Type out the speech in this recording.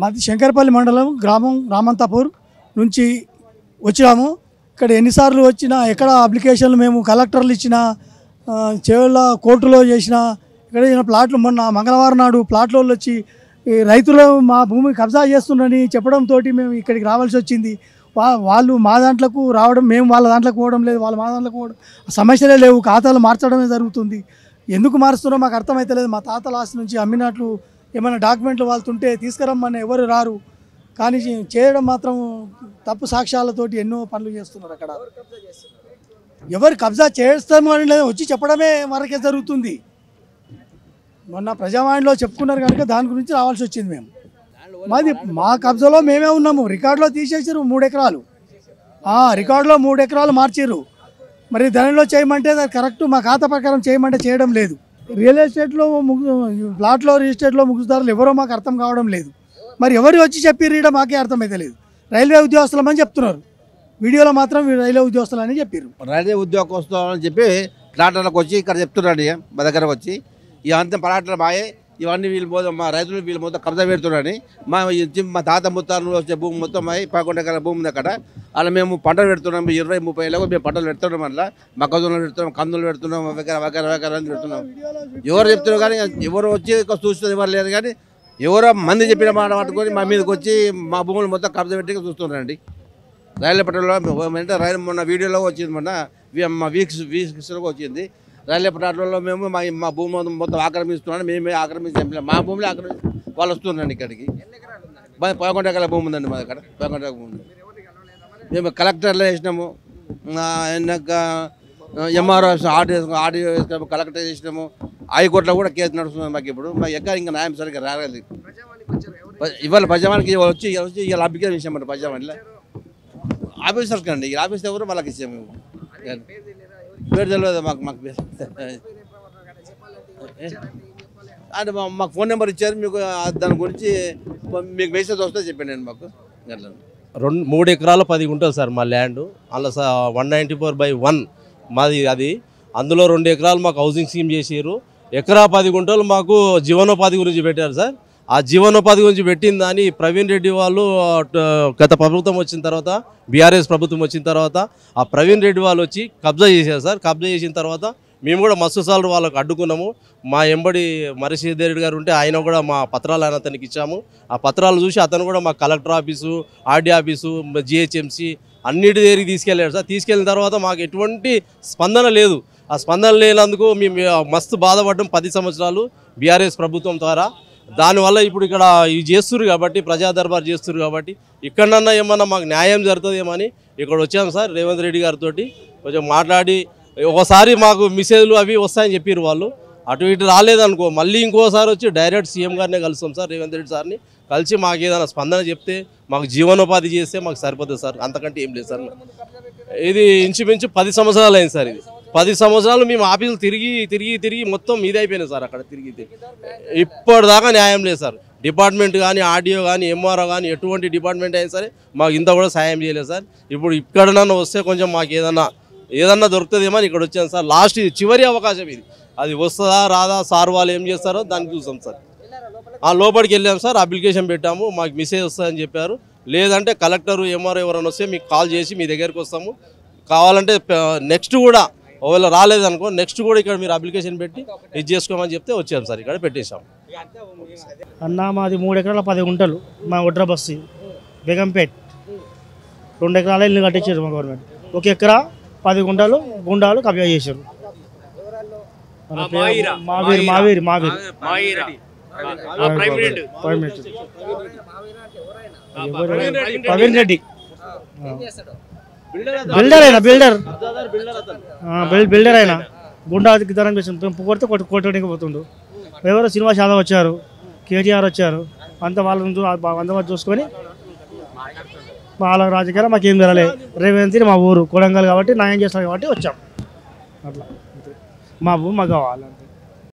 మాది శంకరపల్లి మండలం గ్రామం రామంతాపూర్ నుంచి వచ్చినాము. ఇక్కడ ఎన్నిసార్లు వచ్చినా ఎక్కడ అప్లికేషన్లు మేము కలెక్టర్లు ఇచ్చిన చేవల్ల కోర్టులో చేసిన ఇక్కడ ప్లాట్లు మొన్న మంగళవారం నాడు ప్లాట్లో వచ్చి రైతులు మా భూమి కబ్జా చేస్తున్నారని చెప్పడంతో మేము ఇక్కడికి రావాల్సి వచ్చింది. వాళ్ళు మా దాంట్లోకి రావడం, మేము వాళ్ళ దాంట్లోకి పోవడం లేదు, వాళ్ళు మా దాంట్లోకి పోవడం సమస్యలే లేవు. ఖాతాలు మార్చడమే జరుగుతుంది. ఎందుకు మారుస్తున్నారో మాకు అర్థమవుతలేదు. మా తాతల ఆస్తి నుంచి అమ్మినట్లు ఏమైనా డాక్యుమెంట్లు వాళ్ళతుంటే తీసుకురమ్మని ఎవరు రారు, కానీ చేయడం మాత్రం తప్పు సాక్ష్యాలతోటి ఎన్నో పనులు చేస్తున్నారు. అక్కడ ఎవరు కబ్జా చేస్తాము అని లేదా వచ్చి చెప్పడమే వరకే జరుగుతుంది. మొన్న ప్రజావాణిలో చెప్పుకున్నారు కనుక దాని గురించి రావాల్సి వచ్చింది. మేము మా కబ్జాలో మేమే ఉన్నాము. రికార్డులో తీసేసారు 3 ఎకరాలు, రికార్డులో 3 ఎకరాలు మార్చారు. మరి దానిలో చేయమంటే అది కరెక్ట్, మా ఖాతా ప్రకారం చేయమంటే చేయడం లేదు. రియల్ ఎస్టేట్లో ప్లాట్లో రిజిస్టేట్లో ముగ్గుదారులు ఎవరో మాకు అర్థం కావడం లేదు. మరి ఎవరు వచ్చి చెప్పి రీడ మాకే అర్థమైతే లేదు. రైల్వే ఉద్యోగస్తులమని చెప్తున్నారు, వీడియోలో మాత్రం రైల్వే ఉద్యోగస్తులు అని చెప్పారు. రైల్వే ఉద్యోగస్తులు అని చెప్పి ప్లాట్లకు వచ్చి ఇక్కడ చెప్తున్నాడు. మా దగ్గరకు వచ్చి ఈ అంతం ప్లాట్లు బాయే ఇవన్నీ వీళ్ళు మొత్తం మా రైతులు వీళ్ళు మొత్తం కబ్జా పెడుతున్నారని మా తాత ముత్తాలు వచ్చే భూమి మొత్తం 11 ఎకరాల భూమి ఉంది అక్కడ. అలా మేము పంటలు పెడుతున్నాం. 20-30 ఏళ్ళకు మేము పంటలు పెడుతున్నాం. అట్లా మొక్కజొన్నలు పెడుతున్నాం, కందులు పెడుతున్నాం, వగేరా అని పెడుతున్నాం. ఎవరు చెప్తున్నారు కానీ ఎవరు వచ్చి చూస్తుంది ఎవరు లేదు. కానీ ఎవరో మంది చెప్పిన మాట పట్టుకొని మా మీదకి వచ్చి మా భూములు మొత్తం కబ్జా పెట్టి చూస్తున్నారండి. రైల్వే పట్టణంలో అంటే రైలు మొన్న వీడియోలో వచ్చింది, మొన్న మా వీక్స్లో వచ్చింది. రైల్వే పట్టణంలో మేము మా భూమి మొత్తం ఆక్రమిస్తున్నాం. మేమే ఆక్రమించాం, మా భూమిలో వాళ్ళు వస్తున్నారండి ఇక్కడికి. 11 ఎకరాల భూమి ఉందండి మా దగ్గర. 11 ఎకరాల భూమి ఉంది. మేము కలెక్టర్లో వేసినాము, ఎంఆర్ఓ ఆర్డీఓ వేసినాము, కలెక్టర్ చేసినాము. హైకోర్టులో కూడా కేసు నడుస్తుంది మాకు. ఇప్పుడు మాకు ఎక్కడ ఇంకా న్యాయం సరిగ్గా రాలేదు. ఇవాళ ప్రజావానికి వచ్చి ఇవాళ అప్లికేషన్ ఇచ్చామండి. ప్రజావాణిలో ఆఫీసర్స్ అండి, ఈ ఆఫీస్ ఎవరు వాళ్ళకి ఇచ్చాము. పేరు తెలియదు మాకు అంటే మాకు ఫోన్ నెంబర్ ఇచ్చారు. మీకు దాని గురించి మీకు మెసేజ్ వస్తే చెప్పాను నేను. మాకు 3 ఎకరాల 10 గుంటలు సార్ మా ల్యాండ్. అలా 194/1 మాది అది. అందులో 2 ఎకరాలు మాకు హౌసింగ్ స్కీమ్ చేసారు. ఎకరా 10 గుంటలు మాకు జీవనోపాధి గురించి పెట్టారు సార్. ఆ జీవనోపాధి గురించి పెట్టిన దాన్ని ప్రవీణ్ రెడ్డి వాళ్ళు గత ప్రభుత్వం వచ్చిన తర్వాత, బీఆర్ఎస్ ప్రభుత్వం వచ్చిన తర్వాత ఆ ప్రవీణ్ రెడ్డి వాళ్ళు వచ్చి కబ్జా చేశారు సార్. కబ్జా చేసిన తర్వాత మేము కూడా మస్తు సార్లు వాళ్ళకు అడ్డుకున్నాము. మా ఎంబడి మరిశీధర్ రెడ్డి గారు ఉంటే ఆయన కూడా మా పత్రాలు ఆయన అతనికి ఇచ్చాము. ఆ పత్రాలు చూసి అతను కూడా మా collector office, RD office, GHMC అన్నిటి దగ్గరికి తీసుకెళ్ళాడు సార్. తీసుకెళ్ళిన తర్వాత మాకు ఎటువంటి స్పందన లేదు. ఆ స్పందన లేనందుకు మేము మస్తు బాధపడ్డాం 10 సంవత్సరాలు బీఆర్ఎస్ ప్రభుత్వం ద్వారా. దానివల్ల ఇప్పుడు ఇక్కడ ఇవి చేస్తున్నారు కాబట్టి, ప్రజా దర్బార్ చేస్తున్నారు కాబట్టి ఇక్కడన్నా ఏమన్నా మాకు న్యాయం జరుగుతుందేమని ఇక్కడ వచ్చాము సార్. రేవంత్ రెడ్డి గారితో కొంచెం మాట్లాడి ఒకసారి మాకు మెసేజ్లు అవి వస్తాయని చెప్పారు వాళ్ళు. అటు ఇటు రాలేదనుకో మళ్ళీ ఇంకోసారి వచ్చి డైరెక్ట్ సీఎం గారినే కలుస్తాం సార్, రేవంత్ రెడ్డి సార్ని కలిసి మాకు ఏదైనా స్పందన చెప్తే, మాకు జీవనోపాధి చేస్తే మాకు సరిపోతుంది సార్. అంతకంటే ఏం లేదు సార్. ఇది ఇంచుమించు 10 సంవత్సరాలు అయింది సార్. ఇది 10 సంవత్సరాలు మేము ఆఫీసులు తిరిగి మొత్తం ఇది అయిపోయినాయి సార్. అక్కడ తిరిగి ఇప్పటిదాకా న్యాయం లేదు సార్. డిపార్ట్మెంట్ కానీ, ఆర్డీఓ కానీ, ఎంఆర్ఓ కానీ ఎటువంటి డిపార్ట్మెంట్ అయినా సరే మాకు ఇంత కూడా సాయం చేయలేదు సార్. ఇప్పుడు ఇక్కడన్నా వస్తే కొంచెం మాకు ఏదన్నా దొరుకుతుందేమో అని ఇక్కడ వచ్చాను సార్. లాస్ట్ ఇది చివరి అవకాశం ఇది. అది వస్తుందా రాదా సార్ వాళ్ళు ఏం చేస్తారో దానికి చూసాం సార్. లోపలికి వెళ్ళాం సార్, అప్లికేషన్ పెట్టాము, మాకు మెసేజ్ వస్తుందని చెప్పారు. లేదంటే కలెక్టర్ ఎంఆర్ఓ ఎవరైనా వస్తే మీకు కాల్ చేసి మీ దగ్గరికి వస్తాము. కావాలంటే నెక్స్ట్ కూడా ఒకవేళ రాలేదనుకో నెక్స్ట్ కూడా ఇక్కడ మీరు అప్లికేషన్ పెట్టి ఇది చేసుకోమని చెప్తే వచ్చాము సార్. ఇక్కడ పెట్టేశాం అన్న. మాది 3 ఎకరాల 10 గుంటలు మా ఒడ్ర బస్సు బేగంపేట్. 2 ఎకరాల ఇల్లు కట్టించారు మా గవర్నమెంట్. 1 ఎకరా 10 గుంటలు గుండాలు కబ్జా చేశారు. మావీర్ ప్రవీణ్ రెడ్డి బిల్డర్ అయినా గుండాకి ధనం చేసి కొడితే కొట్టడానికి పోతుండు. ఎవరో శ్రీనివాస్ యాదవ్ వచ్చారు, కేటీఆర్ వచ్చారు, అంత వాళ్ళని చూసుకొని వాళ్ళ రాజకీయాలు మాకేం జరగలేదు. రేవంత్ మా ఊరు కొడంగల్ కాబట్టి న్యాయం చేస్తారు కాబట్టి వచ్చాం. అట్లా మా భూమి మాకు కావాలి.